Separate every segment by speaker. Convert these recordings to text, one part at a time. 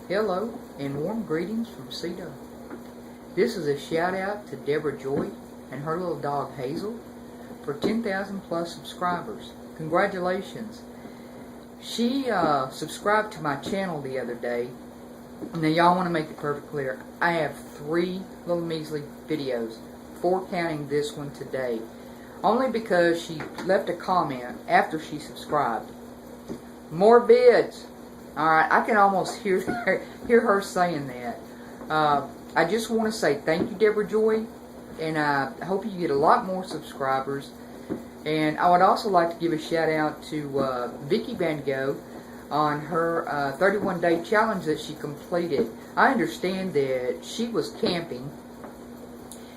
Speaker 1: Hello and warm greetings from Cito. This is a shout out to Deborah Joy and her little dog Hazel for 10,000 plus subscribers. Congratulations. She subscribed to my channel the other day. Now y'all want to make it perfectly clear. I have 3 little measly videos, 4 counting this one today. Only because she left a comment after she subscribed. More vids. Alright, I can almost hear her saying that. I just want to say thank you, Deborah Joy, and I hope you get a lot more subscribers. And I would also like to give a shout out to Vicky Van Gogh on her 31-day challenge that she completed. I understand that she was camping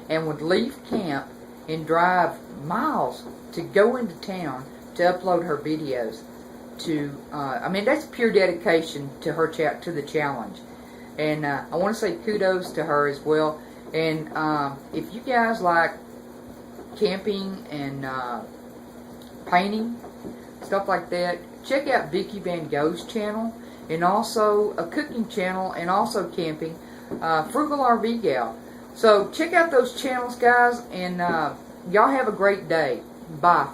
Speaker 1: and would leave camp and drive miles to go into town to upload her videos. I mean, that's pure dedication to her to the challenge, and I want to say kudos to her as well. And if you guys like camping and painting, stuff like that, check out Vicky Van Gogh's channel, and also a cooking channel, and also camping, Frugal RV Gal. So check out those channels, guys, and y'all have a great day. Bye.